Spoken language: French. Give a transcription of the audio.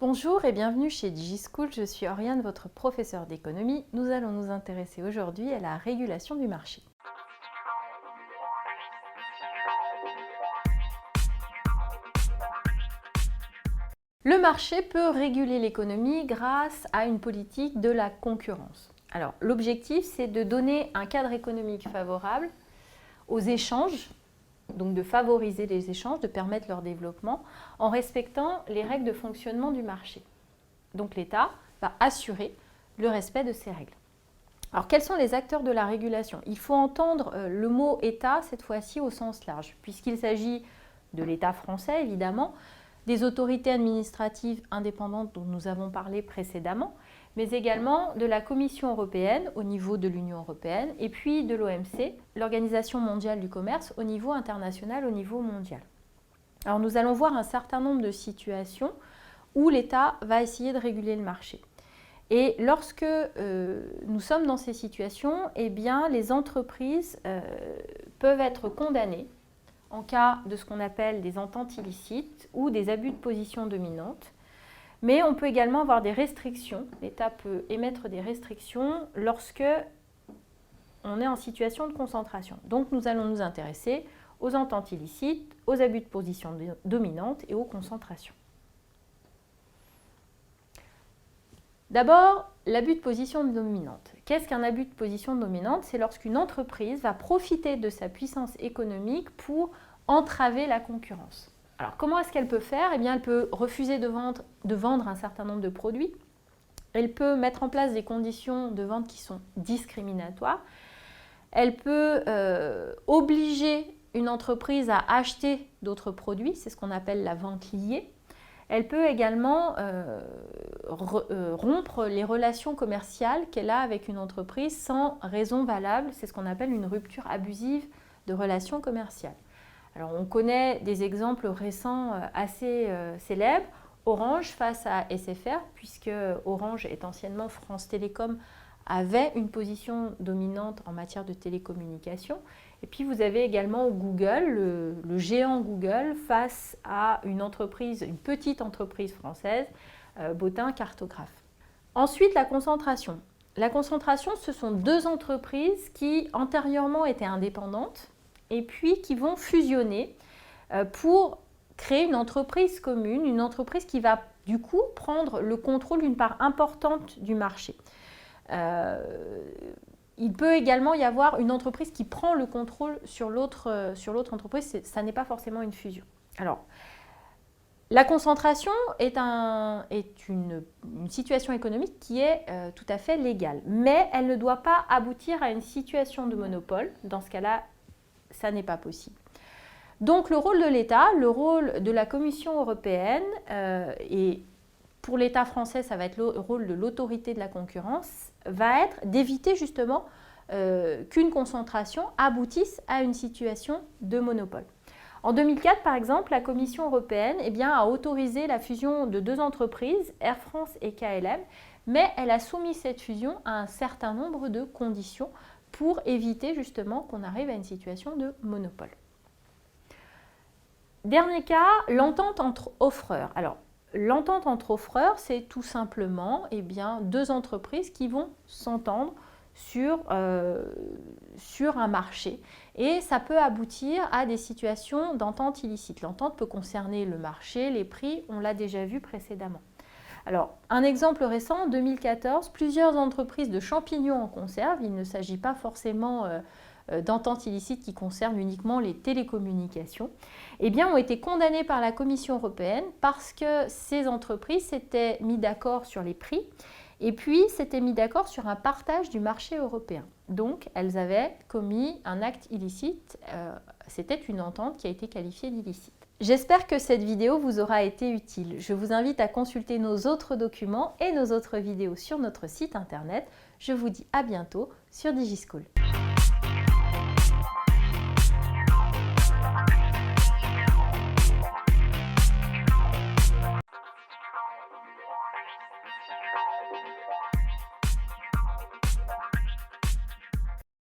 Bonjour et bienvenue chez DigiSchool, je suis Oriane, votre professeure d'économie. Nous allons nous intéresser aujourd'hui à la régulation du marché. Le marché peut réguler l'économie grâce à une politique de la concurrence. Alors, l'objectif, c'est de donner un cadre économique favorable aux échanges, donc de favoriser les échanges, de permettre leur développement en respectant les règles de fonctionnement du marché. Donc l'État va assurer le respect de ces règles. Alors quels sont les acteurs de la régulation? Il faut entendre le mot État cette fois-ci au sens large, puisqu'il s'agit de l'État français évidemment, des autorités administratives indépendantes dont nous avons parlé précédemment, mais également de la Commission européenne au niveau de l'Union européenne et puis de l'OMC, l'Organisation mondiale du commerce au niveau international, au niveau mondial. Alors nous allons voir un certain nombre de situations où l'État va essayer de réguler le marché. Et lorsque nous sommes dans ces situations, eh bien, les entreprises peuvent être condamnées en cas de ce qu'on appelle des ententes illicites ou des abus de position dominante. Mais on peut également avoir des restrictions. L'État peut émettre des restrictions lorsque on est en situation de concentration. Donc nous allons nous intéresser aux ententes illicites, aux abus de position dominante et aux concentrations. D'abord, l'abus de position dominante. Qu'est-ce qu'un abus de position dominante? C'est lorsqu'une entreprise va profiter de sa puissance économique pour entraver la concurrence. Alors, comment est-ce qu'elle peut faire? Eh bien, elle peut refuser de vendre un certain nombre de produits. Elle peut mettre en place des conditions de vente qui sont discriminatoires. Elle peut obliger une entreprise à acheter d'autres produits. C'est ce qu'on appelle la vente liée. Elle peut également rompre les relations commerciales qu'elle a avec une entreprise sans raison valable. C'est ce qu'on appelle une rupture abusive de relations commerciales. Alors, on connaît des exemples récents assez célèbres. Orange face à SFR, puisque Orange est anciennement France Télécom, avait une position dominante en matière de télécommunications. Et puis vous avez également Google, le géant Google, face à une petite entreprise française, Botin Cartographe. Ensuite, la concentration. La concentration, ce sont deux entreprises qui antérieurement étaient indépendantes et puis qui vont fusionner pour créer une entreprise commune, une entreprise qui va du coup prendre le contrôle d'une part importante du marché. Il peut également y avoir une entreprise qui prend le contrôle sur l'autre entreprise, ça n'est pas forcément une fusion. Alors, la concentration est une situation économique qui est tout à fait légale, mais elle ne doit pas aboutir à une situation de monopole. Dans ce cas-là, ça n'est pas possible. Donc le rôle de l'État, le rôle de la Commission européenne et pour l'État français, ça va être le rôle de l'autorité de la concurrence, va être d'éviter justement qu'une concentration aboutisse à une situation de monopole. En 2004, par exemple, la Commission européenne a autorisé la fusion de deux entreprises, Air France et KLM, mais elle a soumis cette fusion à un certain nombre de conditions pour éviter justement qu'on arrive à une situation de monopole. Dernier cas, l'entente entre offreurs. Alors, l'entente entre offreurs, c'est tout simplement deux entreprises qui vont s'entendre sur un marché. Et ça peut aboutir à des situations d'entente illicite. L'entente peut concerner le marché, les prix, on l'a déjà vu précédemment. Alors, un exemple récent, en 2014, plusieurs entreprises de champignons en conserve, il ne s'agit pas forcément d'ententes illicites qui concernent uniquement les télécommunications, ont été condamnées par la Commission européenne parce que ces entreprises s'étaient mis d'accord sur les prix et puis s'étaient mis d'accord sur un partage du marché européen. Donc, elles avaient commis un acte illicite, c'était une entente qui a été qualifiée d'illicite. J'espère que cette vidéo vous aura été utile. Je vous invite à consulter nos autres documents et nos autres vidéos sur notre site internet. Je vous dis à bientôt sur DigiSchool.